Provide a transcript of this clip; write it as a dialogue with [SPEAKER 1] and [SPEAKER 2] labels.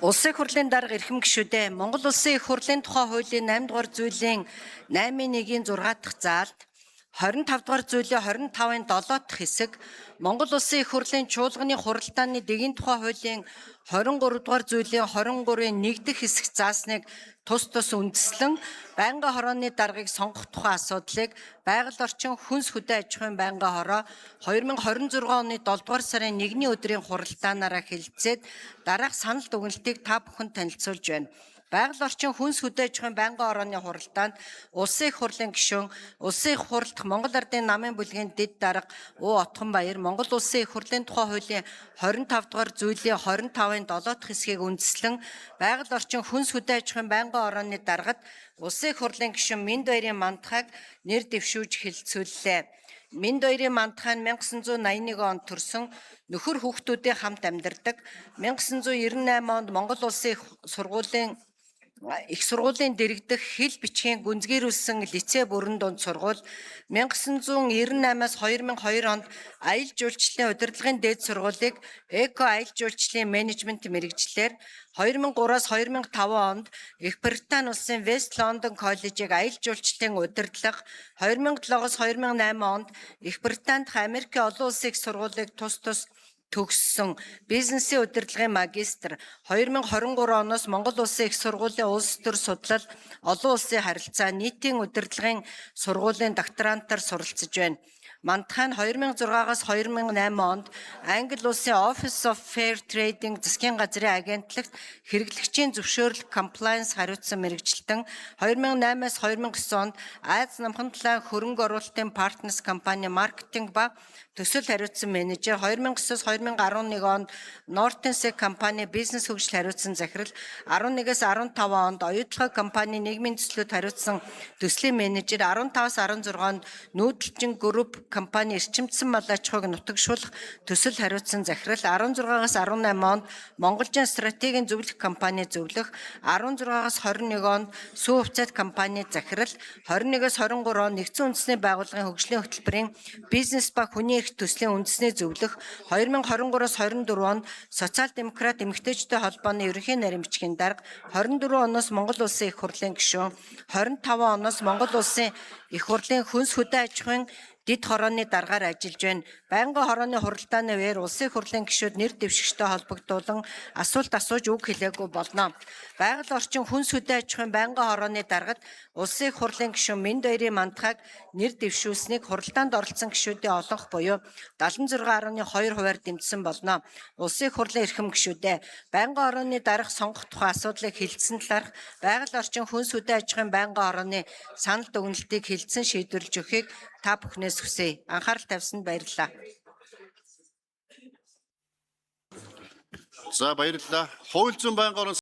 [SPEAKER 1] Улсын их хурлын дарга эрхэм гишүүдээ Монгол Улсын их хурлын тухай хуулийн 8 дугаар зүйлийн 8-1-ийн 6 дахь заалд 25 дугаар зүйлийн 25-ын 7 дахь хэсэг Монгол Улсын их хурлын чуулганы хуралдааны дэгийн тухай хуулийн 23 дугаар зүйлийн 23-ын 1 дахь хэсэг заасныг тус үндэслэн байнгын хорооны даргыг сонгох тухай асуудлыг байгаль орчин хүнс хөдөө аж ахуйн байнгын хороо 2026 оны 7 дугаар сарын 1-ний өдрийн хуралдаанаараа хэлэлцээд дараах санал дүгнэлтийг та бүхэнд танилцуулж байна. Байгаль орчин хүнс хөдөө аж ахуйн байнгын хорооны хуралдаанд Улсын их хурлын гишүүн, Улсын их хурлд Монгол Ардын намын бүлгийн дэд дарга Уу Отгонбаяр, Монгол Улсын их хурлын тухай хуулийн 25 дугаар зүйлийн 25-ын 7 дахь хэсгийг үндэслэн байгаль орчин хүнс хөдөө аж ахуйн байнгын хорооны даргад Улсын их хурлын гишүүн Минд Баярын мандахыг нэр дэвшүүлж хэлэлцүүллээ. Минд Баярын мандах нь 1981 онд төрсөн нөхөр хүүхдүүдийн хамт амьдардаг. 1998 онд Монгол Улсын их сургуулийн дэргэдэх хэл бичгийн гүнзгийрүүлсэн лицей бүрэн дунд сургууль, 1998-аас 2002 онд аялал жуулчлалын удирдлагын дээд сургуулийг эко аялал жуулчлалын менежмент мэргэжлэр, 2003-аас 2005 онд Их Британи улсын Вест Лондон коллежийг аялал жуулчлалын удирдлага, 2007-оос 2008 онд Их Британи дахь Америкийн олон улсын их сургуулийг тус төгссөн бизнесийн удирдлагын магистр, 2023 оноос Монгол Улсын их сургуулийн улс төр судлал, олон улсын харилцаа, нийтийн удирдлагын сургуулийн докторантаар суралцж байна. Мандах нь 2006-аас 2008 онд Англи улсын Office of Fair Trading засгийн газрын агентлагт хэрэглэгчийн зөвшөөрөл compliance хариуцсан мэргэжилтэн, 2008-аас 2009 онд Айдас намхан талайн хөрөнгө оруулалтын Partners компани маркетинг ба төсөл хариуцсан менежер, 2009-оос 2011 онд Nortensec компани бизнес хөгжил хариуцсан захирал, 11-ээс 15 онд оюутлага компани нийгмийн төслүүд хариуцсан төслийн менежер, 15-аас 16 онд Нүүдэлчин групп компани эрчимдсэн мал аж ахуйг нутагшуулах төсөл хариуцсан захирал, 16-аас 18 онд Монголжин стратегийн зөвлөх компани зөвлөх, 16-аас 21 онд сүү хувьцаат компани захирал, 21-ээс 23 онд нэгдсэн үндэсний байгууллагын хөгжлийн хөтөлбөрийн бизнес ба хүний эрх төслийн үндэсний зөвлөх, 2023-аас 24 онд социал-демократ эмэгтэйчүүдийн холбооны ерөнхий нарийн бичгийн дарга, 24 оноос Монгол Улсын их хурлын гишүүн, 25 оноос Монгол Улсын их хурлын хүнс хөдөө аж ахуйн дэд хорооны даргаар ажиллаж байна. Байнгын хорооны хуралдааны үеэр Улсын их хурлын гишүүд нэр дэвшигчтэй холбогдуулан асуулт асууж үг хэлээгүй болно. Байгаль орчин хүнс хөдөө аж ахуйн байнгын хорооны даргад Улсын их хурлын гишүүн Минд Баярын мандахыг нэр дэвшүүлсэнийг хуралдаанд оролцсон гишүүдийн олонх буюу 76.2%-аар дэмжсэн болно. Улсын их хурлын эрхэм гишүүдээ байнгын хорооны дарга сонгох тухай асуудлыг хэлэлцсэн талаарх байгаль орчин хүнс хөдөө аж ахуйн байнгын хорооны санал дүгнэлтийг хэлэлцэн шийдвэрлэж өгөхийг та бүхнээс хүсье. Анхаарал тавьсанд баярлалаа.
[SPEAKER 2] За баярлалаа. Хууль зүйн байнгын орон